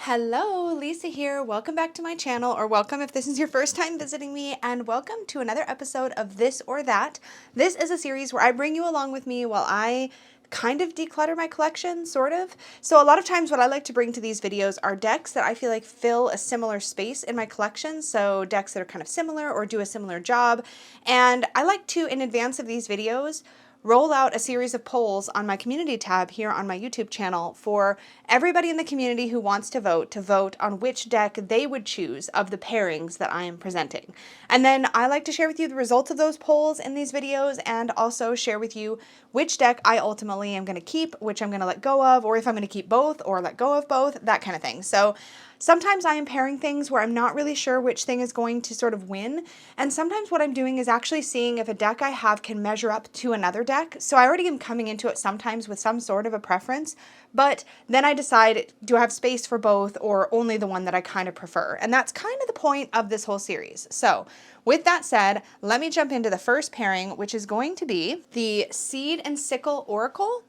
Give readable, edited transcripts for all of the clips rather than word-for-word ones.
Hello, Lisa here. Welcome back to my channel, or welcome if this is your first time visiting me, and welcome to another episode of This or That. This is a series where I bring you along with me while I kind of declutter my collection, sort of. So a lot of times what I like to bring to these videos are decks that I feel like fill a similar space in my collection, so decks that are kind of similar or do a similar job. And I like to, in advance of these videos, roll out a series of polls on my community tab here on my YouTube channel for everybody in the community who wants to vote on which deck they would choose of the pairings that I am presenting. And then I like to share with you the results of those polls in these videos, and also share with you which deck I ultimately am going to keep, which I'm going to let go of, or if I'm going to keep both or let go of both, that kind of thing. So sometimes I am pairing things where I'm not really sure which thing is going to sort of win, and sometimes what I'm doing is actually seeing if a deck I have can measure up to another deck. So I already am coming into it sometimes with some sort of a preference, but then I decide, do I have space for both or only the one that I kind of prefer? And that's kind of the point of this whole series. So with that said, let me jump into the first pairing, which is going to be the Seed and Sickle Oracle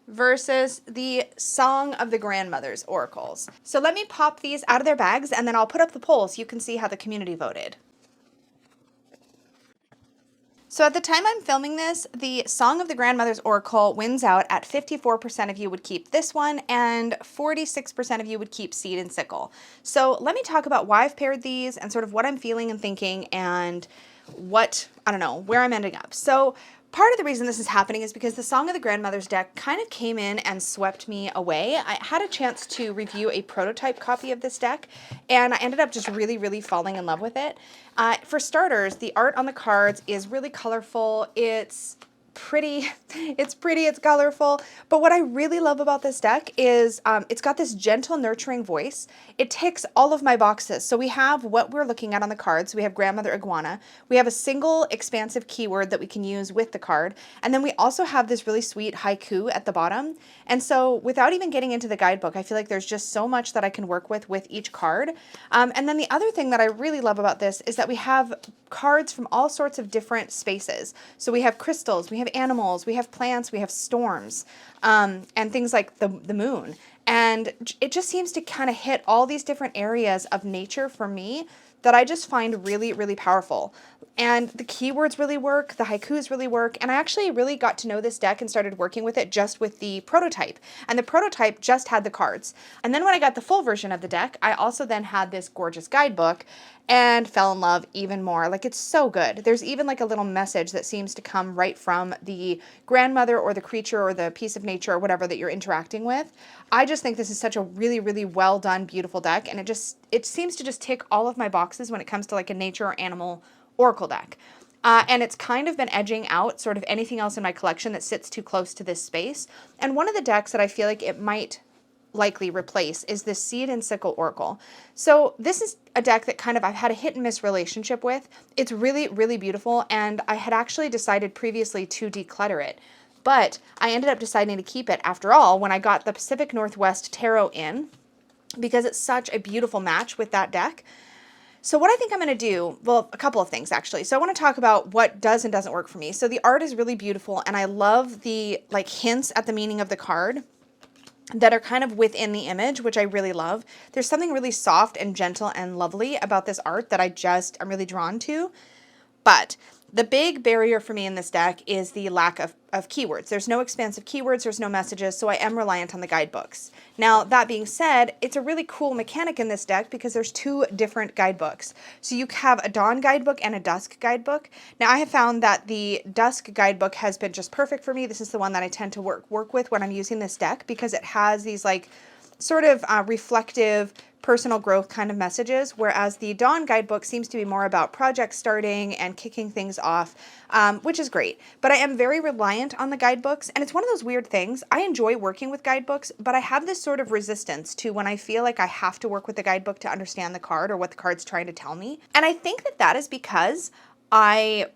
versus the Song of the Grandmothers Oracles. So let me pop these out of their bags, and then I'll put up the poll so you can see how the community voted. So at the time I'm filming this, the Song of the Grandmothers Oracle wins out at 54% of you would keep this one, and 46% of you would keep Seed and Sickle. So let me talk about why I've paired these and sort of what I'm feeling and thinking, and what, I don't know, where I'm ending up. So part of the reason this is happening is because the Song of the Grandmothers deck kind of came in and swept me away. I had a chance to review a prototype copy of this deck, and I ended up just really falling in love with it. For starters, the art on the cards is really colorful. It's pretty, it's colorful, but what I really love about this deck is it's got this gentle, nurturing voice. It ticks all of my boxes. So we have what we're looking at on the cards. We have Grandmother Iguana. We have a single expansive keyword that we can use with the card, and then we also have this really sweet haiku at the bottom. And so without even getting into the guidebook, I feel like there's just so much that I can work with each card. And then the other thing that I really love about this is that we have cards from all sorts of different spaces. So we have crystals, we have animals, we have plants, we have storms, and things like the moon. And it just seems to kind of hit all these different areas of nature for me that I just find really powerful. And the keywords really work, the haikus really work, and I actually really got to know this deck and started working with it just with the prototype. And the prototype just had the cards. And then when I got the full version of the deck, I also then had this gorgeous guidebook and fell in love even more. Like, it's so good. There's even like a little message that seems to come right from the grandmother or the creature or the piece of nature or whatever that you're interacting with. I just think this is such a really well done, beautiful deck, and it seems to just tick all of my boxes when it comes to like a nature or animal oracle deck. And it's kind of been edging out sort of anything else in my collection that sits too close to this space. And one of the decks that I feel like it might likely replace is this Seed and Sickle Oracle. So this is a deck that kind of I've had a hit and miss relationship with. It's really beautiful, and I had actually decided previously to declutter it, but I ended up deciding to keep it after all when I got the Pacific Northwest Tarot in, because it's such a beautiful match with that deck. So what I think I'm going to do, well, a couple of things actually. So I want to talk about what does and doesn't work for me. So the art is really beautiful, and I love the like hints at the meaning of the card that are kind of within the image, which I really love. There's something really soft and gentle and lovely about this art that I'm really drawn to. But the big barrier for me in this deck is the lack of keywords. There's no expansive keywords, there's no messages, so I am reliant on the guidebooks. Now, that being said, it's a really cool mechanic in this deck because there's two different guidebooks. So you have a dawn guidebook and a dusk guidebook. Now, I have found that the dusk guidebook has been just perfect for me. This is the one that I tend to work with when I'm using this deck, because it has these like sort of reflective personal growth kind of messages, whereas the Dawn guidebook seems to be more about project starting and kicking things off, which is great. But I am very reliant on the guidebooks, and it's one of those weird things. I enjoy working with guidebooks, but I have this sort of resistance to when I feel like I have to work with the guidebook to understand the card or what the card's trying to tell me. And I think that that is because I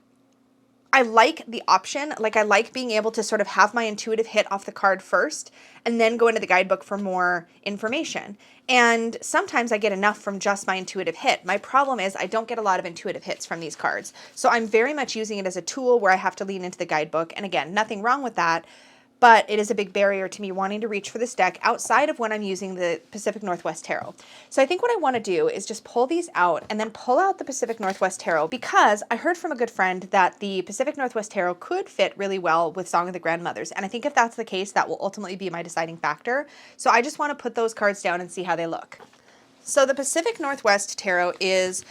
like the option, like I like being able to sort of have my intuitive hit off the card first and then go into the guidebook for more information. And sometimes I get enough from just my intuitive hit. My problem is I don't get a lot of intuitive hits from these cards. So I'm very much using it as a tool where I have to lean into the guidebook. And again, nothing wrong with that. but it is a big barrier to me wanting to reach for this deck outside of when I'm using the Pacific Northwest Tarot. So I think what I want to do is just pull these out and then pull out the Pacific Northwest Tarot, because I heard from a good friend that the Pacific Northwest Tarot could fit really well with Song of the Grandmothers. And I think if that's the case, that will ultimately be my deciding factor. So I just want to put those cards down and see how they look. So the Pacific Northwest Tarot is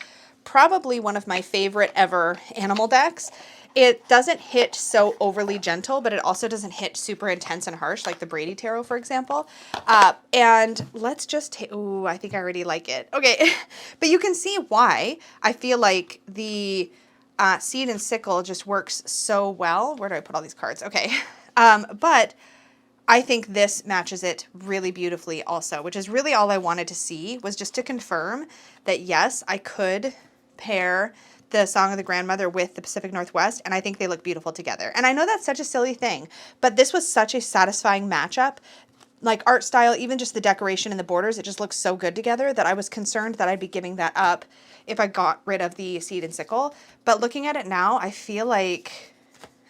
probably one of my favorite ever animal decks. It doesn't hit so overly gentle, but it also doesn't hit super intense and harsh like the Brady Tarot, for example. And let's just, ooh, I think I already like it. Okay, but you can see why I feel like the Seed and Sickle just works so well. Where do I put all these cards? Okay, but I think this matches it really beautifully also, which is really all I wanted to see, was just to confirm that yes, I could pair the Song of the Grandmother with the Pacific Northwest, and I think they look beautiful together. And I know that's such a silly thing, but this was such a satisfying matchup. Like art style, even just the decoration and the borders, it just looks so good together that I was concerned that I'd be giving that up if I got rid of the Seed and Sickle. But looking at it now, I feel like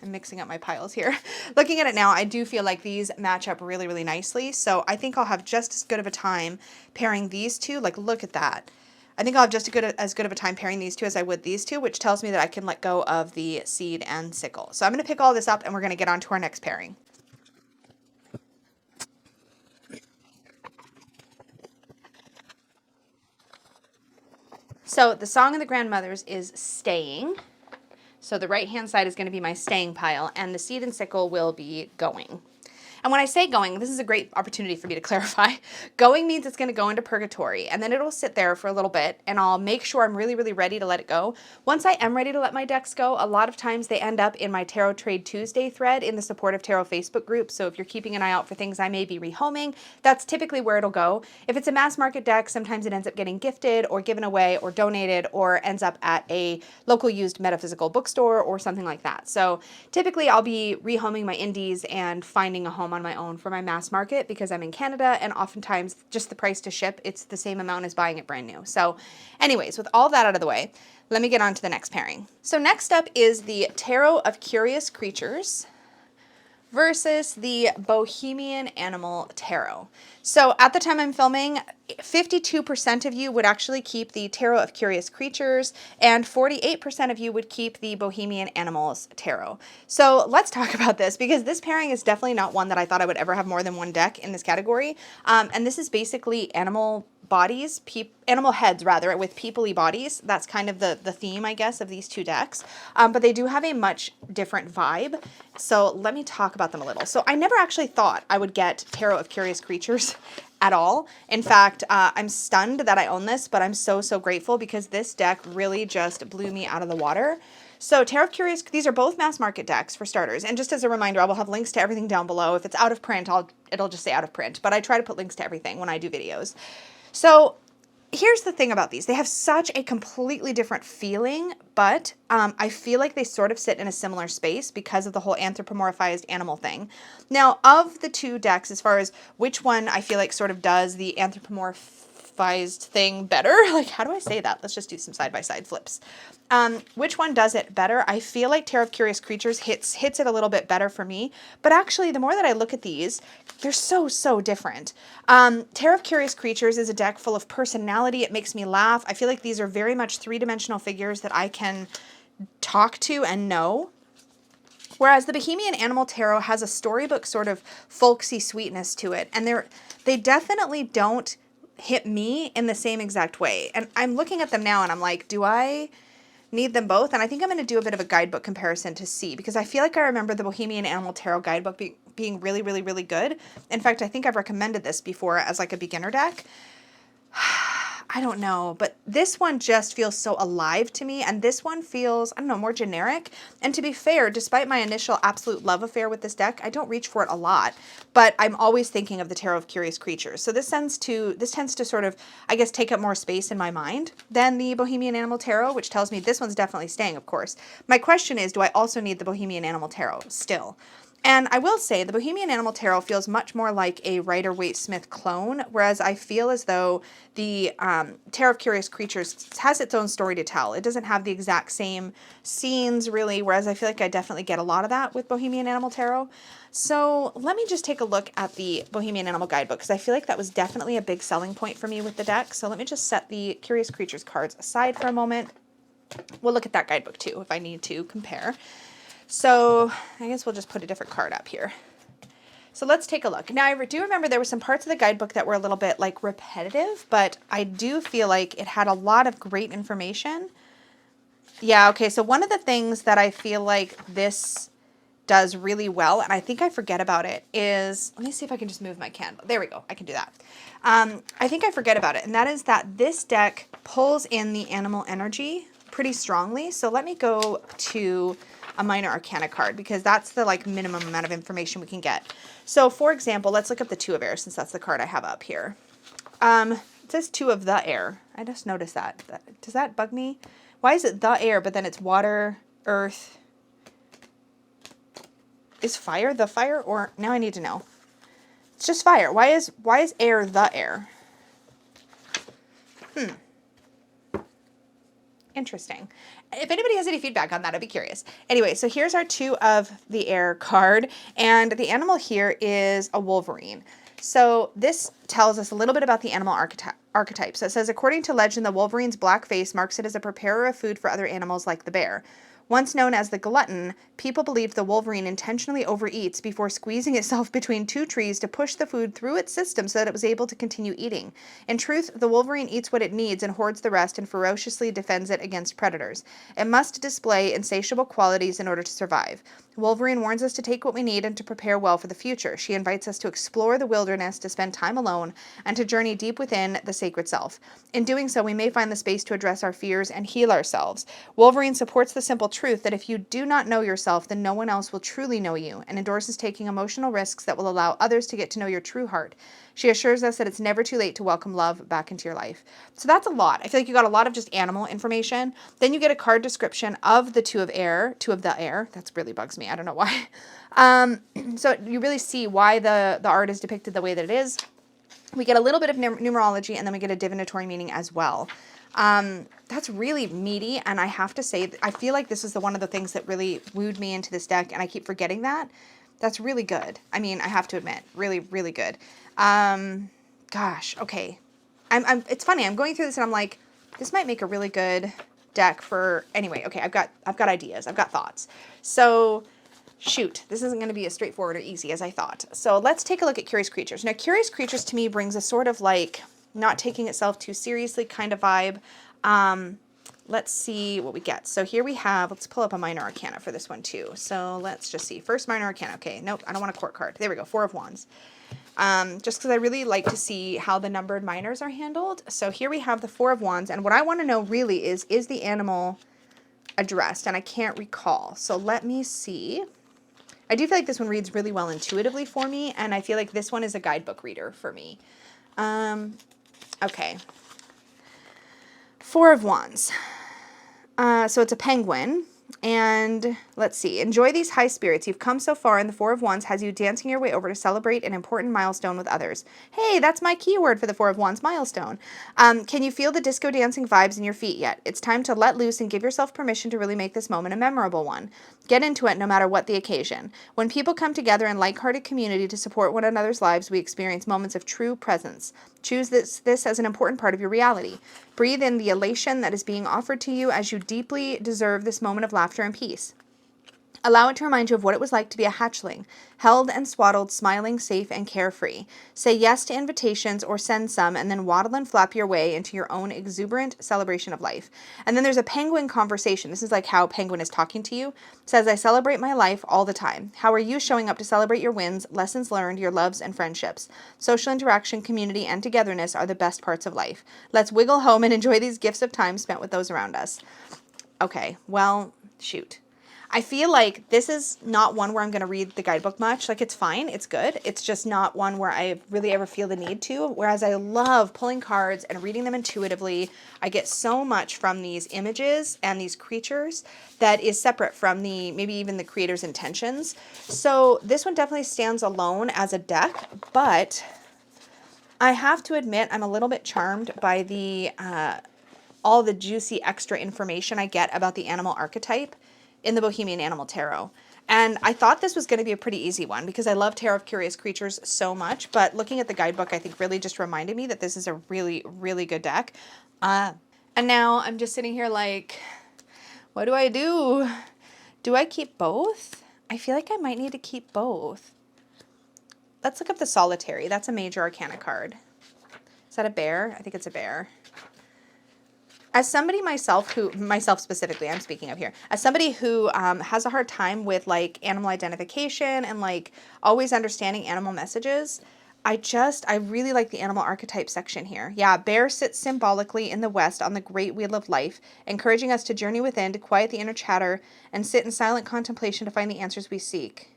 I'm mixing up my piles here. Looking at it now, I do feel like these match up really, really nicely. So I think I'll have just as good of a time pairing these two. Like, look at that. I think I'll have just as good of a time pairing these two as I would these two, which tells me that I can let go of the Seed and Sickle. So I'm going to pick all this up and we're going to get on to our next pairing. So the Song of the Grandmothers is staying. So the right-hand side is going to be my staying pile, and the Seed and Sickle will be going. And when I say going, this is a great opportunity for me to clarify. Going means it's going to go into purgatory, and then it'll sit there for a little bit, and I'll make sure I'm really, really ready to let it go. Once I am ready to let my decks go, a lot of times they end up in my Tarot Trade Tuesday thread in the Supportive Tarot Facebook group. So if you're keeping an eye out for things I may be rehoming, that's typically where it'll go. If it's a mass market deck, sometimes it ends up getting gifted or given away or donated, or ends up at a local used metaphysical bookstore or something like that. So typically I'll be rehoming my indies and finding a home on my own for my mass market, because I'm in Canada, and oftentimes just the price to ship, it's the same amount as buying it brand new. So anyways, with all that out of the way, let me get on to the next pairing. So next up is the Tarot of Curious Creatures versus the Bohemian Animal Tarot. So at the time I'm filming, 52% of you would actually keep the Tarot of Curious Creatures, and 48% of you would keep the Bohemian Animals Tarot. So let's talk about this, because this pairing is definitely not one that I thought I would ever have more than one deck in this category. And this is basically animal bodies, animal heads rather, with people-y bodies. That's kind of the theme, I guess, of these two decks. But they do have a much different vibe. So let me talk about them a little. So I never actually thought I would get Tarot of Curious Creatures at all. In fact, I'm stunned that I own this, but I'm so, so grateful, because this deck really just blew me out of the water. So Tarot of Curious, these are both mass market decks for starters. And just as a reminder, I will have links to everything down below. If it's out of print, it'll just say out of print, but I try to put links to everything when I do videos. So here's the thing about these. They have such a completely different feeling, but I feel like they sort of sit in a similar space because of the whole anthropomorphized animal thing. Now, of the two decks, as far as which one I feel like sort of does the anthropomorphized thing better, like, how do I say that? Let's just do some side-by-side flips. Which one does it better? I feel like Tarot of Curious Creatures hits it a little bit better for me, but actually the more that I look at these, they're so, so different. Tarot of Curious Creatures is a deck full of personality. It makes me laugh. I feel like these are very much three-dimensional figures that I can talk to and know. Whereas the Bohemian Animal Tarot has a storybook sort of folksy sweetness to it, and they definitely don't hit me in the same exact way. And I'm looking at them now and I'm like, do I need them both? And I think I'm going to do a bit of a guidebook comparison to see, because I feel like I remember the Bohemian Animal Tarot guidebook being really, really, really good. In fact, I think I've recommended this before as like a beginner deck. I don't know, but this one just feels so alive to me, and this one feels, I don't know, more generic. And to be fair, despite my initial absolute love affair with this deck, I don't reach for it a lot, but I'm always thinking of the Tarot of Curious Creatures. So this tends to sort of, I guess, take up more space in my mind than the Bohemian Animal Tarot, which tells me this one's definitely staying, of course. My question is, do I also need the Bohemian Animal Tarot still? And I will say the Bohemian Animal Tarot feels much more like a Rider-Waite-Smith clone, whereas I feel as though the Tarot of Curious Creatures has its own story to tell. It doesn't have the exact same scenes, really, whereas I feel like I definitely get a lot of that with Bohemian Animal Tarot. So let me just take a look at the Bohemian Animal Guidebook, because I feel like that was definitely a big selling point for me with the deck. So let me just set the Curious Creatures cards aside for a moment. We'll look at that guidebook too if I need to compare. So I guess we'll just put a different card up here. So let's take a look. Now, I do remember there were some parts of the guidebook that were a little bit like repetitive, but I do feel like it had a lot of great information. Yeah, okay, so one of the things that I feel like this does really well, and I think I forget about it, is, let me see if I can just move my candle. There we go, I can do that. I think I forget about it, and that is that this deck pulls in the animal energy pretty strongly. So let me go to a minor arcana card, because that's the like minimum amount of information we can get. So for example, let's look up the Two of Air, since that's the card I have up here. It says Two of the Air. I just noticed that. Does that bug me? Why is it the air, but then it's water, earth? Is fire the fire? Or now I need to know. It's just fire. Why is air the air? Interesting. If anybody has any feedback on that, I'd be curious. Anyway, so here's our Two of the Air card, and the animal here is a wolverine. So this tells us a little bit about the animal archetype. So it says, according to legend, the wolverine's black face marks it as a preparer of food for other animals like the bear. Once known as the glutton, people believed the wolverine intentionally overeats before squeezing itself between two trees to push the food through its system so that it was able to continue eating. In truth, the wolverine eats what it needs and hoards the rest and ferociously defends it against predators. It must display insatiable qualities in order to survive. Wolverine warns us to take what we need and to prepare well for the future. She invites us to explore the wilderness, to spend time alone, and to journey deep within the sacred self. In doing so, we may find the space to address our fears and heal ourselves. Wolverine supports the simple truth that if you do not know yourself, then no one else will truly know you, and endorses taking emotional risks that will allow others to get to know your true heart. She assures us that it's never too late to welcome love back into your life. So that's a lot. I feel like you got a lot of just animal information. Then you get a card description of the Two of the Air. That really bugs me. I don't know why. So you really see why the art is depicted the way that it is. We get a little bit of numerology, and then we get a divinatory meaning as well. That's really meaty, and I have to say, I feel like this is one of the things that really wooed me into this deck, and I keep forgetting that. That's really good. I mean, I have to admit, really, really good. Gosh, okay. It's funny, I'm going through this and I'm like, this might make a really good deck for, anyway, okay, I've got ideas, I've got thoughts. So, shoot, this isn't going to be as straightforward or easy as I thought. So let's take a look at Curious Creatures. Now, Curious Creatures to me brings a sort of like not taking itself too seriously kind of vibe. Let's see what we get. So here we have, let's pull up a minor arcana for this one too. So let's just see. First minor arcana. Okay, nope, I don't want a court card. There we go, Four of Wands. Just because I really like to see how the numbered minors are handled. So here we have the Four of Wands, and what I want to know really is the animal addressed? And I can't recall. So let me see. I do feel like this one reads really well intuitively for me, and I feel like this one is a guidebook reader for me. Okay. Four of Wands. So it's a penguin. And let's see. Enjoy these high spirits. You've come so far, and the Four of Wands has you dancing your way over to celebrate an important milestone with others. Hey, that's my keyword for the Four of Wands, milestone. Can you feel the disco dancing vibes in your feet yet? It's time to let loose and give yourself permission to really make this moment a memorable one. Get into it no matter what the occasion. When people come together in like-hearted community to support one another's lives, we experience moments of true presence. Choose this as an important part of your reality. Breathe in the elation that is being offered to you as you deeply deserve this moment of laughter and peace. Allow it to remind you of what it was like to be a hatchling, held and swaddled, smiling, safe, and carefree. Say yes to invitations or send some, and then waddle and flap your way into your own exuberant celebration of life. And then there's a penguin conversation. This is like how penguin is talking to you. It says, I celebrate my life all the time. How are you showing up to celebrate your wins, lessons learned, your loves, and friendships? Social interaction, community, and togetherness are the best parts of life. Let's wiggle home and enjoy these gifts of time spent with those around us. Okay, well, shoot. I feel like this is not one where I'm going to read the guidebook much. Like, it's fine. It's good. It's just not one where I really ever feel the need to. Whereas I love pulling cards and reading them intuitively. I get so much from these images and these creatures that is separate from the, maybe even the creator's intentions. So this one definitely stands alone as a deck, but I have to admit I'm a little bit charmed by the all the juicy extra information I get about the animal archetype in the Bohemian Animal Tarot. And I thought this was going to be a pretty easy one because I love Tarot of Curious Creatures so much, but looking at the guidebook, I think really just reminded me that this is a really, really good deck. And now I'm just sitting here like, what do I do? Do I keep both? I feel like I might need to keep both. Let's look up the Solitary. That's a major arcana card. Is that a bear? I think it's a bear. As somebody myself specifically, I'm speaking of here, as somebody who has a hard time with like animal identification and like always understanding animal messages, I really like the animal archetype section here. Yeah, bear sits symbolically in the west on the great wheel of life, encouraging us to journey within, to quiet the inner chatter, and sit in silent contemplation to find the answers we seek.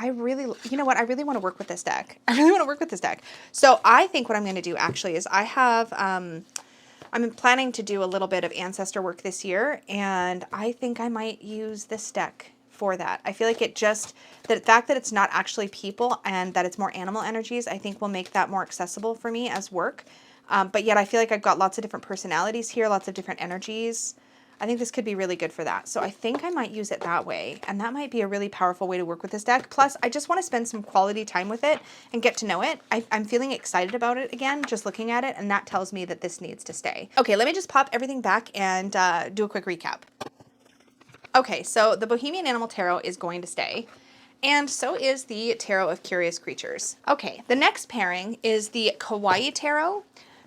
You know what? I really want to work with this deck. I really want to work with this deck. So I think what I'm going to do actually is I have, I'm planning to do a little bit of ancestor work this year, and I think I might use this deck for that. I feel like the fact that it's not actually people and that it's more animal energies, I think will make that more accessible for me as work. But yet I feel like I've got lots of different personalities here, lots of different energies. I think this could be really good for that. So I think I might use it that way. And that might be a really powerful way to work with this deck. Plus, I just want to spend some quality time with it and get to know it. I'm feeling excited about it again, just looking at it. And that tells me that this needs to stay. Okay, let me just pop everything back and do a quick recap. Okay, so the Bohemian Animal Tarot is going to stay. And so is the Tarot of Curious Creatures. Okay, the next pairing is the Kawaii Tarot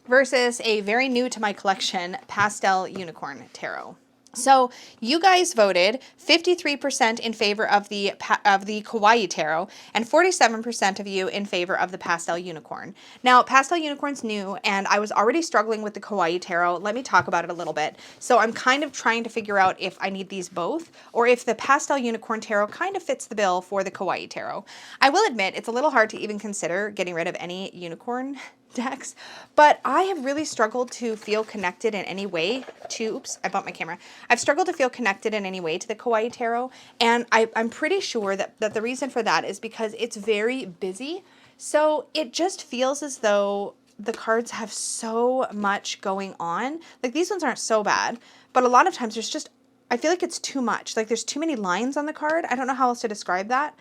versus a very new to my collection Pastel Unicorn Tarot. So you guys voted 53% in favor of the Kawaii Tarot and 47% of you in favor of the Pastel Unicorn. Now, Pastel Unicorn's new, and I was already struggling with the Kawaii Tarot. Let me talk about it a little bit. So I'm kind of trying to figure out if I need these both, or if the Pastel Unicorn Tarot kind of fits the bill for the Kawaii Tarot. I will admit, it's a little hard to even consider getting rid of any unicorn decks, but I have really struggled to feel connected in any way to, oops, I bumped my camera. I've struggled to feel connected in any way to the Kawaii Tarot, and I'm pretty sure that the reason for that is because it's very busy. So it just feels as though the cards have so much going on. Like, these ones aren't so bad, but a lot of times there's just, I feel like it's too much. Like, there's too many lines on the card. I don't know how else to describe that.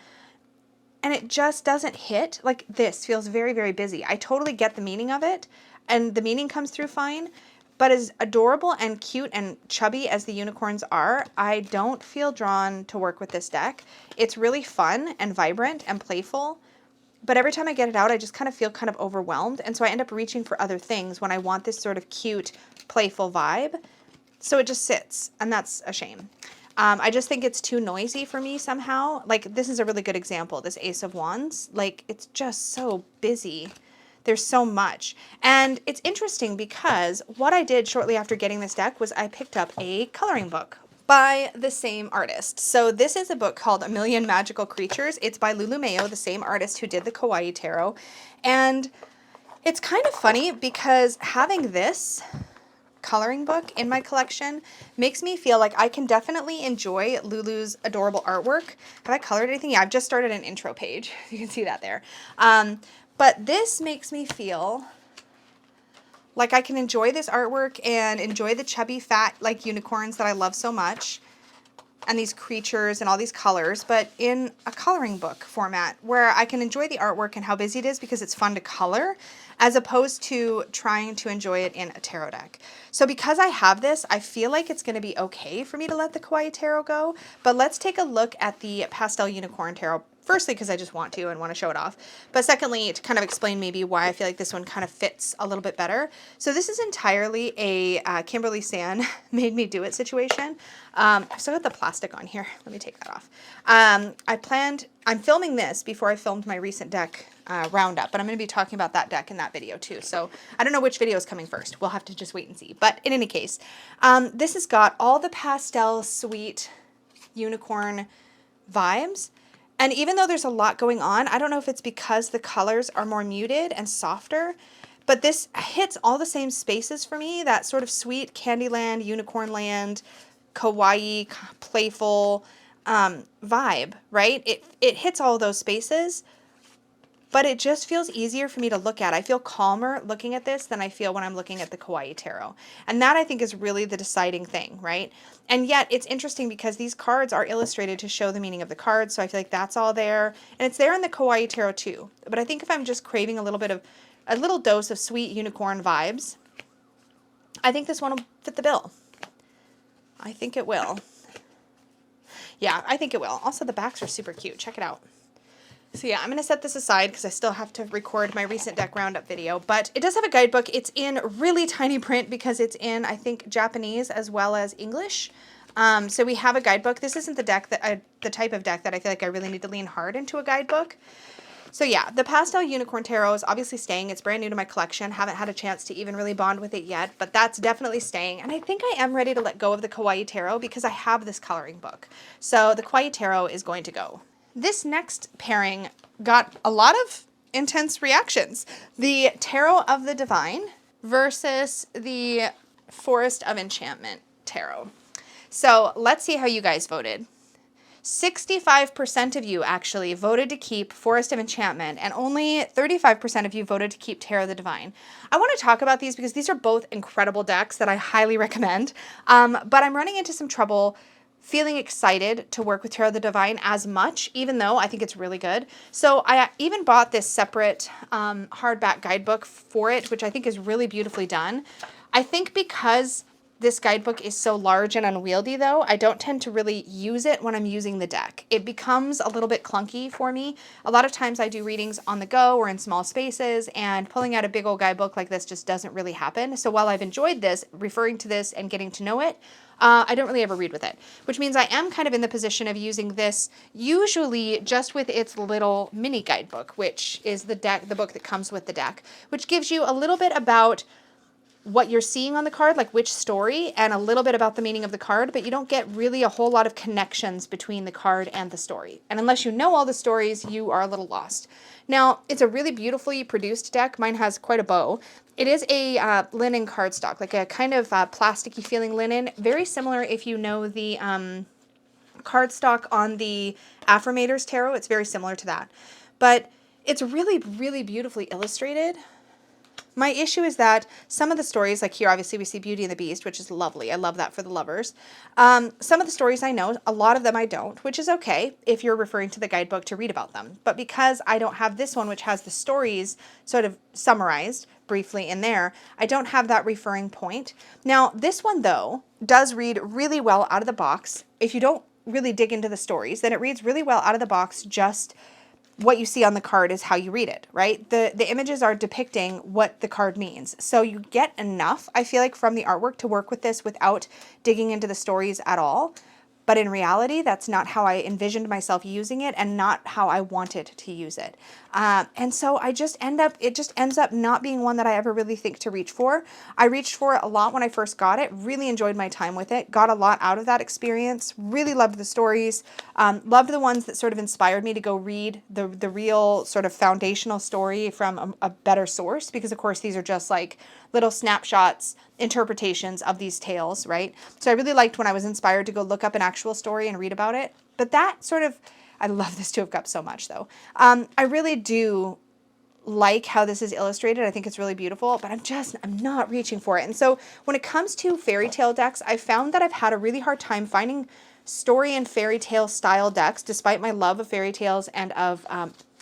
And it just doesn't hit. Like, this feels very, very busy. I totally get the meaning of it, and the meaning comes through fine, but as adorable and cute and chubby as the unicorns are, I don't feel drawn to work with this deck. It's really fun and vibrant and playful, but every time I get it out, I just kind of feel kind of overwhelmed, and so I end up reaching for other things when I want this sort of cute, playful vibe. So it just sits, and that's a shame. I just think it's too noisy for me somehow. Like, this is a really good example, this Ace of Wands. Like, it's just so busy. There's so much. And it's interesting because what I did shortly after getting this deck was I picked up a coloring book by the same artist. So this is a book called A Million Magical Creatures. It's by Lulu Mayo, the same artist who did the Kawaii Tarot. And it's kind of funny because having this coloring book in my collection makes me feel like I can definitely enjoy Lulu's adorable artwork. Have I colored anything? Yeah, I've just started an intro page. You can see that there. But this makes me feel like I can enjoy this artwork and enjoy the chubby, fat, like unicorns that I love so much, and these creatures and all these colors, but in a coloring book format where I can enjoy the artwork and how busy it is because it's fun to color, as opposed to trying to enjoy it in a tarot deck. So because I have this, I feel like it's going to be okay for me to let the Kawaii Tarot go, but let's take a look at the Pastel Unicorn Tarot Firstly, because I just want to and want to show it off. But secondly, to kind of explain maybe why I feel like this one kind of fits a little bit better. So this is entirely a Kimberly Sand made me do it situation. I've still got the plastic on here. Let me take that off. I'm filming this before I filmed my recent deck roundup, but I'm going to be talking about that deck in that video too. So I don't know which video is coming first. We'll have to just wait and see. But in any case, this has got all the pastel sweet unicorn vibes. And even though there's a lot going on, I don't know if it's because the colors are more muted and softer, but this hits all the same spaces for me, that sort of sweet Candyland, Unicorn Land, kawaii, playful vibe, right? It hits all those spaces, but it just feels easier for me to look at. I feel calmer looking at this than I feel when I'm looking at the Kawaii Tarot. And that I think is really the deciding thing, right? And yet it's interesting because these cards are illustrated to show the meaning of the cards. So I feel like that's all there. And it's there in the Kawaii Tarot too. But I think if I'm just craving a little dose of sweet unicorn vibes, I think this one will fit the bill. I think it will. Yeah, I think it will. Also, the backs are super cute. Check it out. So yeah, I'm going to set this aside because I still have to record my recent deck roundup video, but it does have a guidebook. It's in really tiny print because it's in, I think, Japanese as well as English. So we have a guidebook. This isn't the type of deck that I feel like I really need to lean hard into a guidebook. So yeah, the Pastel Unicorn Tarot is obviously staying. It's brand new to my collection. Haven't had a chance to even really bond with it yet, but that's definitely staying. And I think I am ready to let go of the Kawaii Tarot because I have this coloring book. So the Kawaii Tarot is going to go. This next pairing got a lot of intense reactions. The Tarot of the Divine versus the Forest of Enchantment Tarot. So let's see how you guys voted. 65% of you actually voted to keep Forest of Enchantment, and only 35% of you voted to keep Tarot of the Divine. I want to talk about these because these are both incredible decks that I highly recommend, but I'm running into some trouble feeling excited to work with Tarot of the Divine as much, even though I think it's really good. So I even bought this separate hardback guidebook for it, which I think is really beautifully done. I think because this guidebook is so large and unwieldy though, I don't tend to really use it when I'm using the deck. It becomes a little bit clunky for me. A lot of times I do readings on the go or in small spaces, and pulling out a big old guidebook like this just doesn't really happen. So while I've enjoyed this, referring to this and getting to know it, I don't really ever read with it, which means I am kind of in the position of using this usually just with its little mini guidebook, which is the book that comes with the deck, which gives you a little bit about what you're seeing on the card, like which story, and a little bit about the meaning of the card, but you don't get really a whole lot of connections between the card and the story. And unless you know all the stories, you are a little lost. Now, it's a really beautifully produced deck. Mine has quite a bow. It is a linen cardstock, like a kind of plasticky feeling linen, very similar if you know the cardstock on the Affirmators Tarot. It's very similar to that. But it's really, really beautifully illustrated. My issue is that some of the stories, like here, obviously we see Beauty and the Beast, which is lovely. I love that for the lovers. Some of the stories I know, a lot of them I don't, which is okay if you're referring to the guidebook to read about them. But because I don't have this one, which has the stories sort of summarized briefly in there, I don't have that referring point. Now, this one, though, does read really well out of the box. If you don't really dig into the stories, then it reads really well out of the box. Just what you see on the card is how you read it, right? The images are depicting what the card means. So you get enough, I feel like, from the artwork to work with this without digging into the stories at all. But in reality, that's not how I envisioned myself using it and not how I wanted to use it. And so it just ends up not being one that I ever really think to reach for. I reached for it a lot when I first got it, really enjoyed my time with it, got a lot out of that experience, really loved the stories, loved the ones that sort of inspired me to go read the real sort of foundational story from a better source, because of course these are just like little snapshots, interpretations of these tales, right? So I really liked when I was inspired to go look up an actual story and read about it. But that sort of, I love this Two of Cups so much though. I really do like how this is illustrated. I think it's really beautiful, but I'm not reaching for it. And so when it comes to fairy tale decks, I found that I've had a really hard time finding story and fairy tale style decks, despite my love of fairy tales and of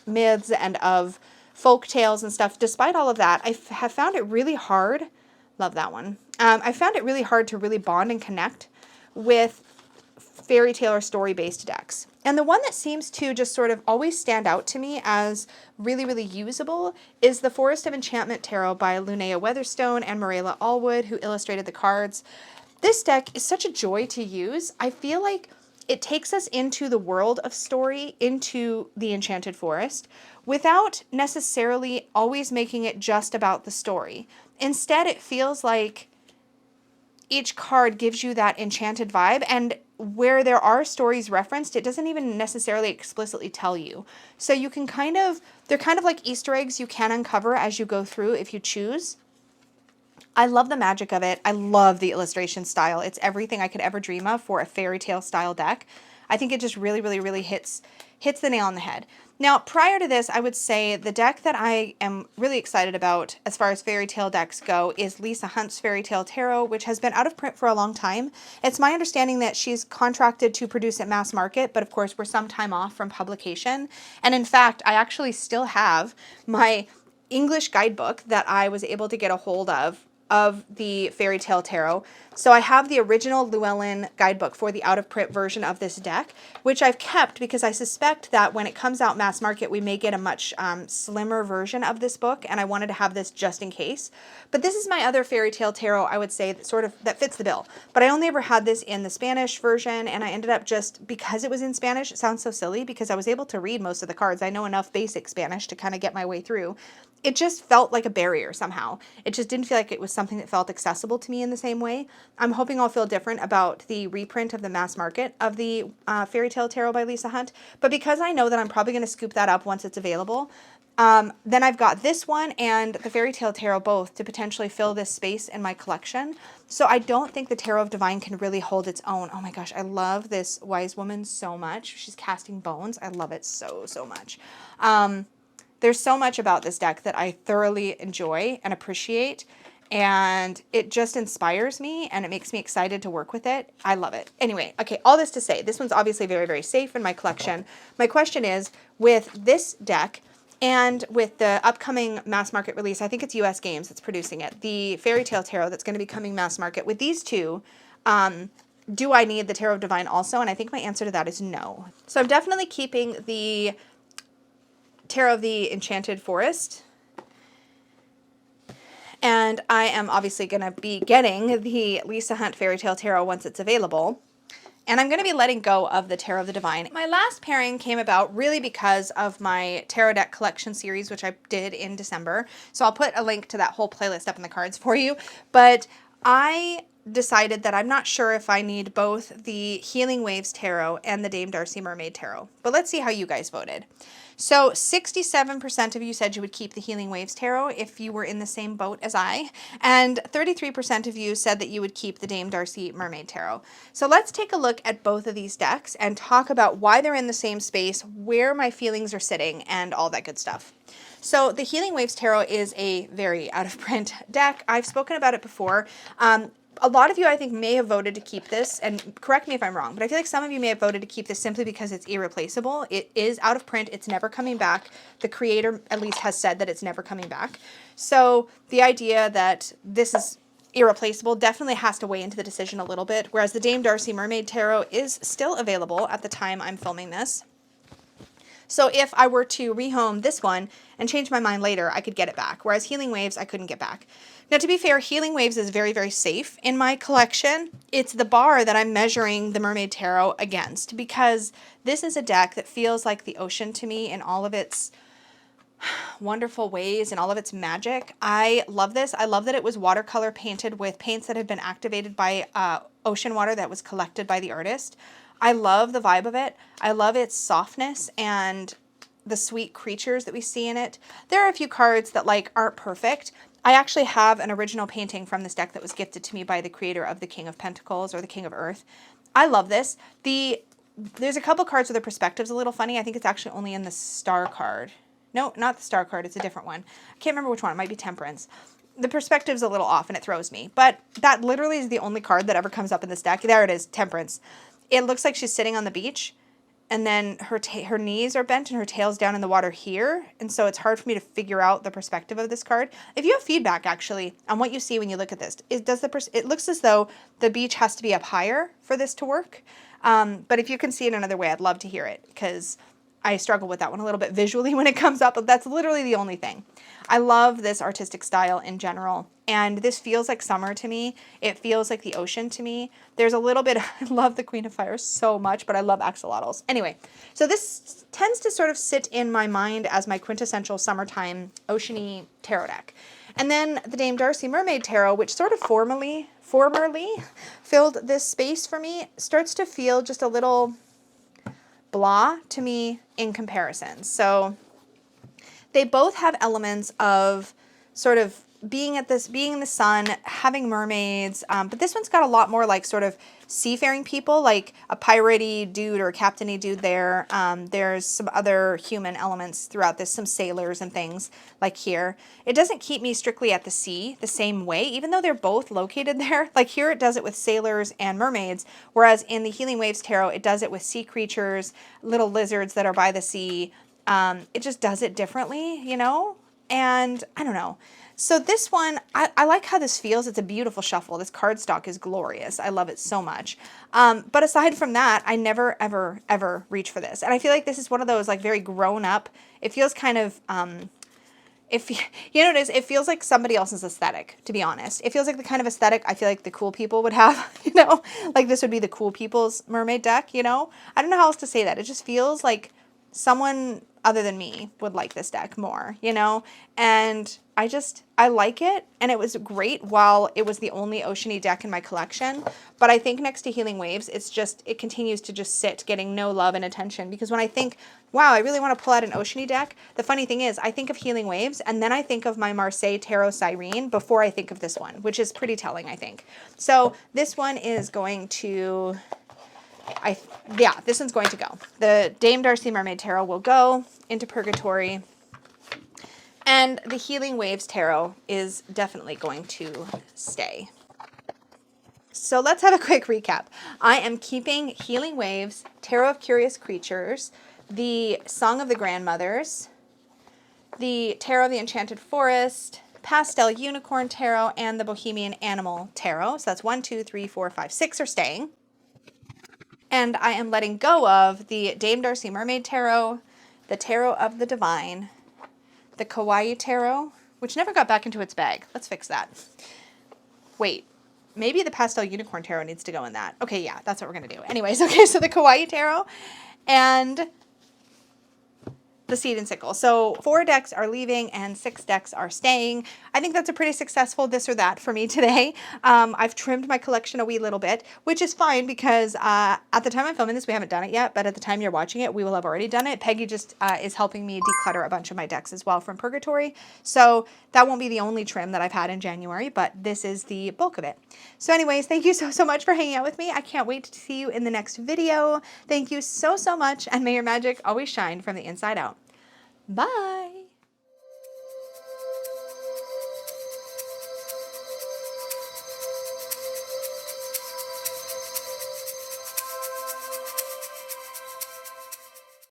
myths and of folk tales and stuff. Despite all of that, I have found it really hard. Love that one. I found it really hard to really bond and connect with fairy tale or story-based decks. And the one that seems to just sort of always stand out to me as really, really usable is the Forest of Enchantment Tarot by Linnea Weatherstone and Marilla Allwood, who illustrated the cards. This deck is such a joy to use. I feel like it takes us into the world of story, into the Enchanted Forest, without necessarily always making it just about the story. Instead, it feels like each card gives you that enchanted vibe, and where there are stories referenced, it doesn't even necessarily explicitly tell you. So you can they're kind of like Easter eggs you can uncover as you go through if you choose. I love the magic of it. I love the illustration style. It's everything I could ever dream of for a fairy tale style deck. I think it just really, really, really hits the nail on the head. Now, prior to this, I would say the deck that I am really excited about as far as fairy tale decks go is Lisa Hunt's Fairy Tale Tarot, which has been out of print for a long time. It's my understanding that she's contracted to produce at mass market, but of course we're some time off from publication. And in fact, I actually still have my English guidebook that I was able to get a hold of the Fairy Tale Tarot. So I have the original Llewellyn guidebook for the out-of-print version of this deck, which I've kept because I suspect that when it comes out mass market, we may get a much slimmer version of this book, and I wanted to have this just in case. But this is my other Fairy Tale Tarot, I would say, that fits the bill. But I only ever had this in the Spanish version, and I ended up just, because it was in Spanish, it sounds so silly, because I was able to read most of the cards. I know enough basic Spanish to kind of get my way through. It just felt like a barrier somehow. It just didn't feel like it was something that felt accessible to me in the same way. I'm hoping I'll feel different about the reprint of the mass market of the Fairy Tale Tarot by Lisa Hunt. But because I know that I'm probably going to scoop that up once it's available, then I've got this one and the Fairy Tale Tarot both to potentially fill this space in my collection. So I don't think the Tarot of Divine can really hold its own. Oh my gosh, I love this wise woman so much. She's casting bones. I love it so, so much. There's so much about this deck that I thoroughly enjoy and appreciate, and it just inspires me and it makes me excited to work with it. I love it. Anyway, okay, all this to say, this one's obviously very, very safe in my collection. My question is, with this deck and with the upcoming mass market release, I think it's US Games that's producing it, the Fairy Tale Tarot that's going to be coming mass market, with these two, do I need the Tarot of Divine also? And I think my answer to that is no. So I'm definitely keeping the Tarot of the Enchanted Forest, and I am obviously going to be getting the Lisa Hunt Fairy Tale Tarot once it's available, and I'm going to be letting go of the Tarot of the Divine. My last pairing came about really because of my tarot deck collection series, which I did in December, so I'll put a link to that whole playlist up in the cards for you, but I decided that I'm not sure if I need both the Healing Waves Tarot and the Dame Darcy Mermaid Tarot, but let's see how you guys voted. So 67% of you said you would keep the Healing Waves Tarot if you were in the same boat as I, and 33% of you said that you would keep the Dame Darcy Mermaid Tarot. So let's take a look at both of these decks and talk about why they're in the same space, where my feelings are sitting, and all that good stuff. So the Healing Waves Tarot is a very out-of-print deck. I've spoken about it before. A lot of you, I think, may have voted to keep this, and correct me if I'm wrong, but I feel like some of you may have voted to keep this simply because it's irreplaceable. It is out of print. It's never coming back. The creator, at least, has said that it's never coming back. So the idea that this is irreplaceable definitely has to weigh into the decision a little bit, whereas the Dame Darcy Mermaid Tarot is still available at the time I'm filming this. So if I were to rehome this one and change my mind later, I could get it back, whereas Healing Waves, I couldn't get back. Now, to be fair, Healing Waves is very, very safe in my collection. It's the bar that I'm measuring the Mermaid Tarot against, because this is a deck that feels like the ocean to me in all of its wonderful ways and all of its magic. I love this. I love that it was watercolor painted with paints that had been activated by ocean water that was collected by the artist. I love the vibe of it. I love its softness and the sweet creatures that we see in it. There are a few cards that aren't perfect. I actually have an original painting from this deck that was gifted to me by the creator of the King of Pentacles, or the King of Earth. I love this. There's a couple cards where the perspective's a little funny. I think it's actually only in the star card. No, not the star card. It's a different one. I can't remember which one. It might be Temperance. The perspective's a little off and it throws me. But that literally is the only card that ever comes up in this deck. There it is, Temperance. It looks like she's sitting on the beach, and then her knees are bent and her tail's down in the water here, and so it's hard for me to figure out the perspective of this card. If you have feedback, actually, on what you see when you look at this, it looks as though the beach has to be up higher for this to work. But if you can see it another way, I'd love to hear it, because I struggle with that one a little bit visually when it comes up, but that's literally the only thing. I love this artistic style in general, and this feels like summer to me. It feels like the ocean to me. There's a little bit, I love the Queen of Fire so much, but I love axolotls. Anyway, so this tends to sort of sit in my mind as my quintessential summertime oceany tarot deck. And then the Dame Darcy Mermaid Tarot, which sort of formerly filled this space for me, starts to feel just a little blah to me in comparison. So they both have elements of sort of being in the sun, having mermaids, but this one's got a lot more like sort of seafaring people, like a piratey dude or a captainy dude there. There's some other human elements throughout this, some sailors and things like here. It doesn't keep me strictly at the sea the same way, even though they're both located there. Like here it does it with sailors and mermaids, whereas in the Healing Waves Tarot, it does it with sea creatures, little lizards that are by the sea. It just does it differently, you know? And I don't know. So this one, I like how this feels. It's a beautiful shuffle. This cardstock is glorious. I love it so much. But aside from that, I never, ever, ever reach for this. And I feel like this is one of those like very grown up. It feels kind of, if you know what it is, it feels like somebody else's aesthetic, to be honest. It feels like the kind of aesthetic I feel like the cool people would have, you know, like this would be the cool people's mermaid deck, you know. I don't know how else to say that. It just feels like someone other than me would like this deck more, you know? And I like it, and it was great while it was the only oceany deck in my collection. But I think next to Healing Waves, it continues to just sit getting no love and attention, because when I think, wow, I really want to pull out an oceany deck, the funny thing is I think of Healing Waves, and then I think of my Marseille Tarot Sirene before I think of this one, which is pretty telling, I think. So this one is going to... this one's going to go. The Dame Darcy Mermaid Tarot will go into purgatory. And the Healing Waves Tarot is definitely going to stay. So let's have a quick recap. I am keeping Healing Waves, Tarot of Curious Creatures, the Song of the Grandmothers, the Tarot of the Enchanted Forest, Pastel Unicorn Tarot, and the Bohemian Animal Tarot. So that's 1, 2, 3, 4, 5, 6 are staying. And I am letting go of the Dame Darcy Mermaid Tarot, the Tarot of the Divine, the Kawaii Tarot, which never got back into its bag. Let's fix that. Wait, maybe the Pastel Unicorn Tarot needs to go in that. Okay, yeah, that's what we're going to do. Anyways, okay, so the Kawaii Tarot and the Seed and Sickle. So 4 decks are leaving and 6 decks are staying. I think that's a pretty successful this or that for me today. I've trimmed my collection a wee little bit, which is fine because at the time I'm filming this, we haven't done it yet, but at the time you're watching it, we will have already done it. Peggy just is helping me declutter a bunch of my decks as well from Purgatory. So that won't be the only trim that I've had in January, but this is the bulk of it. So anyways, thank you so much for hanging out with me. I can't wait to see you in the next video. Thank you so much, and may your magic always shine from the inside out. Bye!